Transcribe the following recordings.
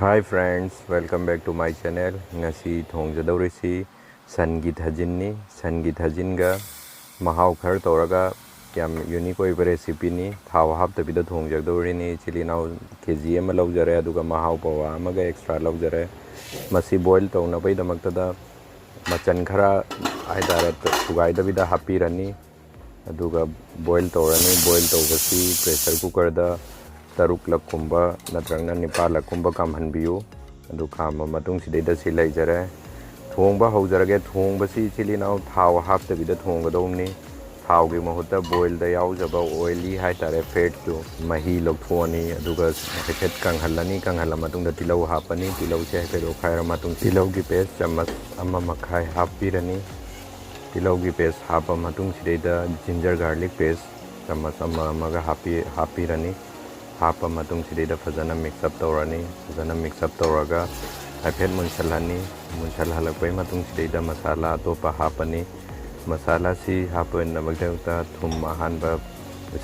Hi friends, welcome back to my channel. ngasi थोंजदौरिसी सनगी थजिननी सनगी थजिनगा महाव खर तौरगा याम यूनिक ओइबा रेसिपीनी थाव हापतबिदा थोंजदौरिनी चिलीनाव केजी अमा लौजरे अदुगा महाव पवा अमागा एक्स्ट्रा लौजरे मसी बॉयल तौनबैदमक्तदा मचन खरा हाइतारे सुगाइदबिदा हापिरनी अदुगा बॉयल तौरनी बॉयल तौबसी प्रेशर कुकर दा तरुक लकुंबा नत्रंगना निपाल लकुंबा कामहनबियु अदु खाम मतुंग सिदैदा सि लैजरे थोंबा हौजरगे थोंबसी चिलीनाव थाव हापतबिदा थोंगदौनी थाव गी महुता बॉयल दा यावजबा ऑयली हाइतारे फेट जो मही लौथोनी अदुगा हेफेट कंहलनी कंहल मतुंग तिलौ हापनी तिलौ से हेफेट ओखायर मतुंग तिलौ गी पेस्ट चम्मच अमा मखाय हापिरनी तिलौ गी पेस्ट हापा मतुंग सिदैदा जिंजर गार्लिक पेस्ट चम्मच अमा अमागा हापिरनी हापा मतुंग सिदैदा फजना मिक्सअप तौरनी फजना मिक्सअप तौरगा हाइफेट मुनसलहनी मुनसलहलकपै मतुंग सिदैदा मसाला अतोपा हापनी मसाला सी हापनबगदता थुम अहानबा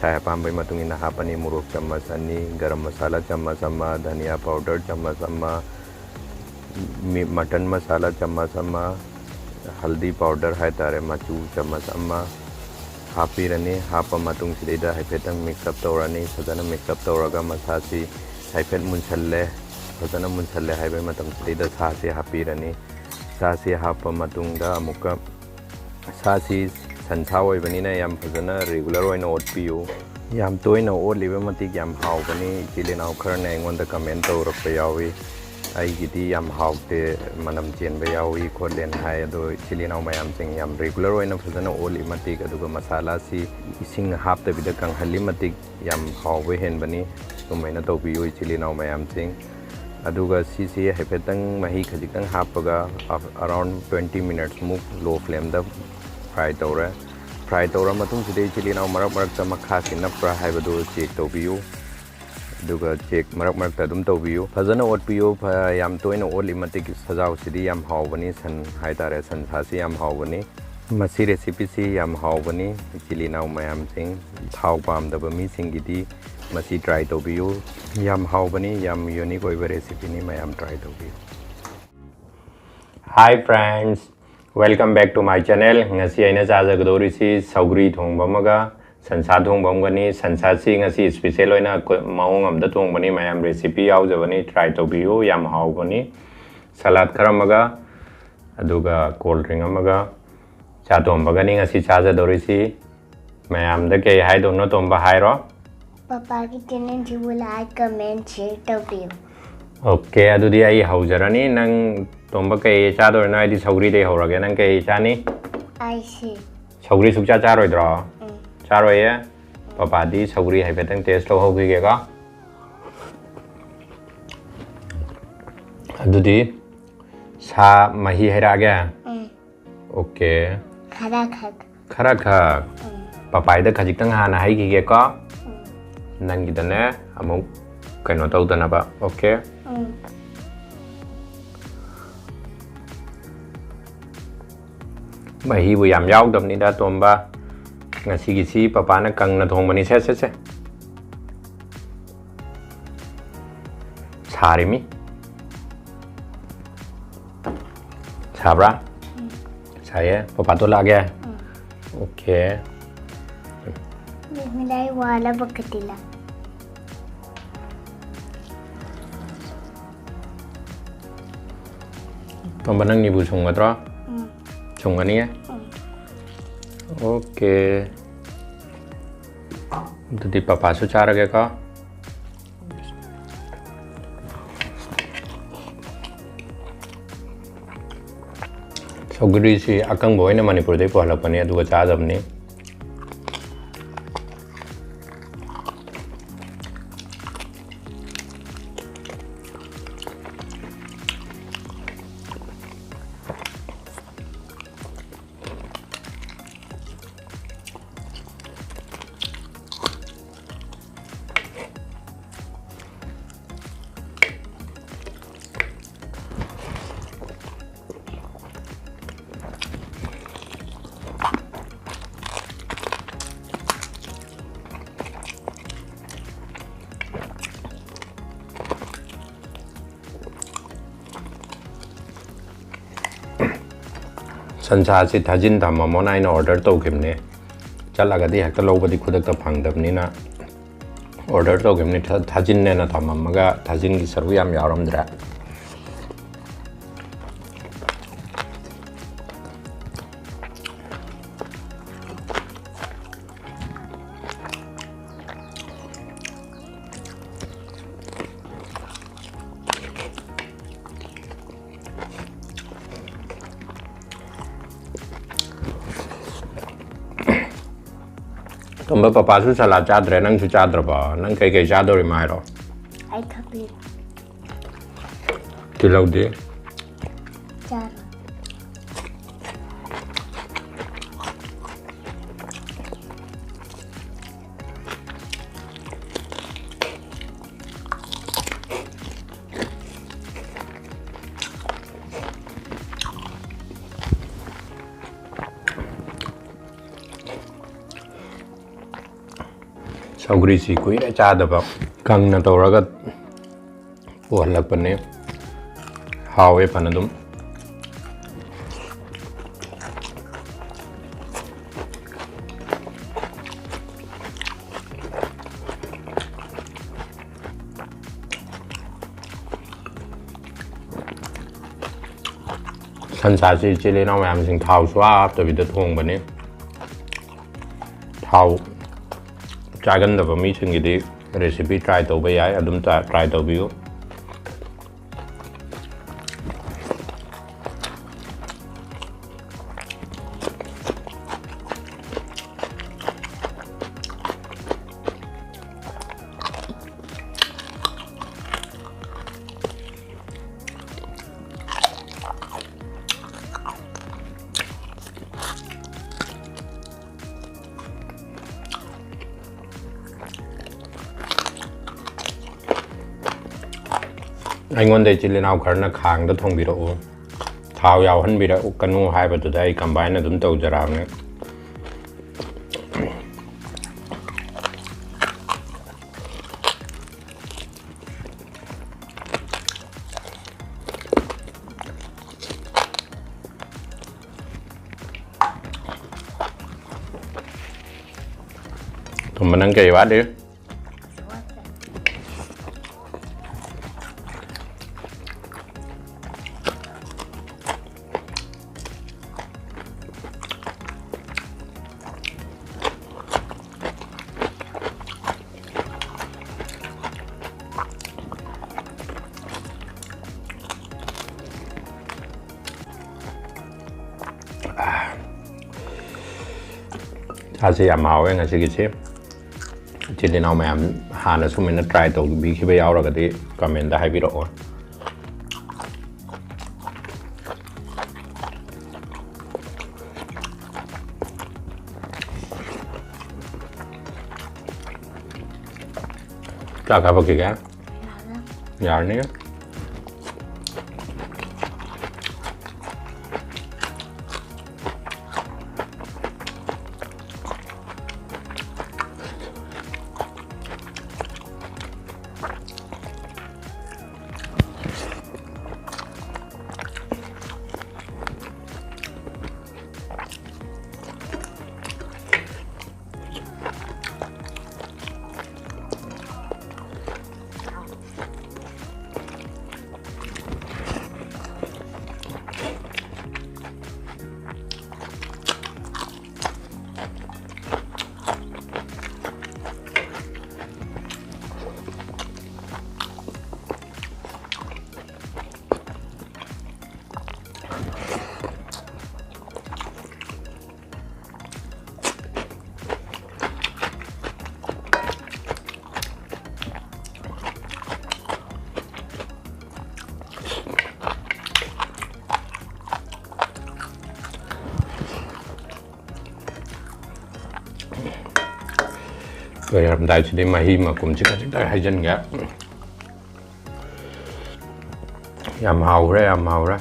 साय अपाम्बै मतुंग इना हापनी मुरुक चम्मच अनी गरम मसाला चम्मच अमा धनिया पाउडर चम्मच अमा मटन मसाला चम्मच अमा हल्दी पाउडर हाइतारे मचू चम्मच अमा हापिरनी हापा मतुंग सिदैदा हाइफेटंग मिक्सअप तौरनी फजना मिक्सअप तौरगा मसासी हाइफेट मुनसल्ले फजना मुनसल्ले हाइबे मतम सिदैदा सासी हापिरनी सासी हापा मतुंगदा अमुका सासी संसा ओइबनिना याम फजना रेगुलर ओइना ओटपियु याम तोइना ओटलिबे मतिक याम हावबनी चिलेनाव खरने एंगोंदा कमेंट तौरकपा यावी आईगिदी याम हावते मनम चेनबे यावी खोलेन हाय अदो चिलीनाव मयाम सिंग याम रेगुलर ओइना फजना ओली मतिक अदुगा मसाला सी इसिंग हापतबिदा कंहली मतिक याम हावबे हेनबनी तुमैना तौबियु चिलीनाव मयाम सिंग अदुगा सीसी हेफेतंग मही खजितंग हापगा अराउंड 20 मिनट्स मुक लो फ्लेम दा फ्राई तौरा मतुंग सिदै चिलीनाव मरक मरकता मखासी नप्रा हाइबदो चेक तौबियु दुगा चेक मरक मरकता दुम तौबियु फजना ओटपियु याम तोइना ओटलि मतिक सजाव सिदी याम हावबनी सन हाइतारे सन सासी याम हावबनी मसी रेसिपी सी याम हावबनी चिलीनाव मयाम सिंग थाव पामदबा मी सिंगिदी मसी ट्राई तौबियु याम हावबनी याम यूनिक ओइबा रेसिपीनी मयाम ट्राई तौबियु। Hi friends, welcome back to my channel. ngasi aina chajagdorisi saugri thongbamaga संसा थोंबमगनी संसा सी स्पेशल होना मौंग अमदा थोंबनी मयाम रेसिपी यावजबनी ट्राई तौबियु याम हावबनी सलाद खरमगा अदुगा कोल्ड ड्रिंक अमगा चा तोंबगनी ngasi चाजदोरिसी मयाम द के हाय दोनो तोंबा हायरो पापा की चैनल जी लाइक कमेंट शेयर तौबियु। ओके अदुदी आई हाउजरनी नंग तोंबा के चादोरना आइदी सौगरी दे हौरगे नंग के चानी आइसी सौगरी सुचा चारोइद्रो चारोये पापादी सौगरी हाइफेतंग टेस्ट लो होगिगेगा अदुदी सा मही हैरागे ओके खरा पापाइदा खजितंग हाना हाइगिगेका नंगिदने अमुक कनो तौदनबा ओके मही बु याम यावदबनिदा तोंबा ngasi papana kangna thongbani se sarimi sabra saya papa to lage okay मिलाई वाला बकतिला tomba nang nibu songadro songani ya okay तो पापा सु चारगे का सौगरी से अकंग बोइना मणिपुर दे पहलपने अदुगा चादबनी ꯁꯟꯁꯥꯁꯤ ꯊꯥꯖꯤꯟ ꯊꯝꯃꯝꯃꯣꯅ ꯑꯩꯅ ꯑꯣꯔꯗꯔ ꯇꯧꯈꯤꯕꯅꯦ ꯆꯠꯂꯒꯗꯤ ꯍꯦꯛꯇ ꯂꯧꯕꯗꯤ ꯈꯨꯗꯛꯇ ꯐꯪꯗꯕꯅꯤꯅ ꯑꯣꯔꯗꯔ ꯇꯧꯈꯤꯕꯅꯤ ꯊꯥꯖꯤꯟꯅꯦꯅ ꯊꯝꯃꯝꯃꯒ ꯊꯥꯖꯤꯟꯒꯤ ꯁꯔꯨꯛ ꯌꯥꯝ ꯌꯥꯎꯔꯝꯗ꯭ꯔꯦ ꯇꯨꯝꯕ ꯄꯄꯥꯁꯨ ꯁꯂꯥꯠ ꯆꯥꯗ꯭ꯔꯦ ꯅꯪꯁꯨ ꯆꯥꯗ꯭ꯔꯕꯣ ꯅꯪ ꯀꯩꯀꯩ ꯆꯥꯗꯧꯔꯤꯃꯣ ꯍꯥꯏꯔꯣ I copy. ꯇꯤꯜꯍꯧꯗꯤ Jar. ꯁꯧꯒ꯭ꯔꯤꯁꯤ ꯀꯨꯏꯔꯦ ꯆꯥꯗꯕ ꯀꯪꯅ ꯇꯧꯔꯒ ꯄꯨꯍꯜꯂꯛꯄꯅꯦ ꯍꯥꯎꯋꯦ ꯐꯅ ꯑꯗꯨꯝ ꯁꯟꯁꯥꯁꯤ ꯏꯆꯤꯜ ꯏꯅꯥꯎ ꯃꯌꯥꯝꯁꯤꯡ ꯊꯥꯎ ꯁꯨꯡꯍꯥꯞ ꯍꯥꯞꯇꯕꯤꯗ ꯊꯣꯡꯕꯅꯤ ꯊꯥꯎ ꯆꯥꯒꯟꯗꯕ ꯃꯤꯁꯤꯡꯒꯤꯗꯤ ꯔꯦꯁꯤꯄꯤ ꯇ꯭ꯔꯥꯏ ꯇꯧꯕ ꯌꯥꯏ ꯑꯗꯨꯝ ꯇ꯭ꯔꯥꯏ ꯇꯧꯕꯤꯌꯨ ꯑꯩꯉꯣꯟꯗ ꯏꯆꯤꯜ ꯏꯅꯥꯎ ꯈꯔꯅ ꯈꯥꯡꯗ ꯊꯣꯡꯕꯤꯔꯛꯎ ꯊꯥꯎ ꯌꯥꯎꯍꯟꯕꯤꯔꯛꯀꯅꯨ ꯍꯥꯏꯕꯗꯨꯗ ꯑꯩ ꯀꯝꯕꯥꯏꯟ ꯑꯗꯨꯝ ꯇꯧꯖꯔꯛꯑꯕꯅꯦ ꯊꯨꯝꯕ ꯅꯪ ꯀꯩ ꯋꯥꯠꯂꯤ ꯆꯥꯁꯤ ꯌꯥꯝ ꯍꯥꯎꯋꯦ ꯉꯁꯤꯒꯤꯁꯤ ꯏꯆꯤꯜ ꯏꯅꯥꯎ ꯃꯌꯥꯝ ꯍꯥꯟꯅ ꯁꯨꯃꯥꯏꯅ ꯇ꯭ꯔꯥꯏ ꯇꯧꯕꯤꯈꯤꯕ ꯌꯥꯎꯔꯒꯗꯤ ꯀꯃꯦꯟꯗ ꯍꯥꯏꯕꯤꯔꯛꯑꯣ ꯆꯥꯛ ꯍꯥꯞꯄꯛꯈꯤꯒꯦ ꯌꯥꯔꯅꯤ ꯂꯣꯏꯔꯝꯗꯥꯏꯁꯤꯗꯤ ꯃꯍꯤ ꯃꯀꯨꯝꯁꯤ ꯈꯖꯤꯛꯇꯪ ꯍꯩꯖꯤꯟꯒꯦ ꯌꯥꯝ ꯍꯥꯎꯈ꯭ꯔꯦ ꯌꯥꯝ ꯍꯥꯎꯈ꯭ꯔꯦ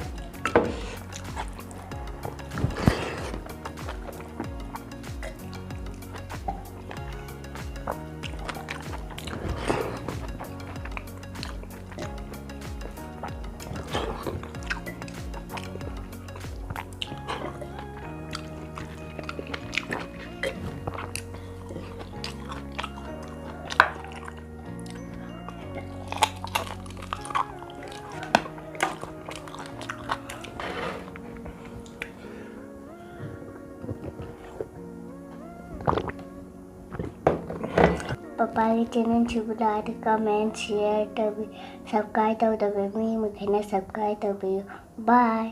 ꯄꯄꯥꯒꯤ ꯆꯦꯅꯦꯜꯁꯤꯕꯨ ꯂꯥꯏꯛ ꯀꯃꯦꯟ ꯁꯤꯌꯔ ꯇꯧꯕꯤꯌꯨ ꯁꯕꯁꯀ꯭ꯔꯥꯏꯕ ꯇꯧꯗꯕ ꯃꯤ ꯃꯈꯩꯅ ꯁꯕꯁꯀ꯭ꯔꯥꯏꯕ ꯇꯧꯕꯤꯌꯨ ꯕꯥꯏ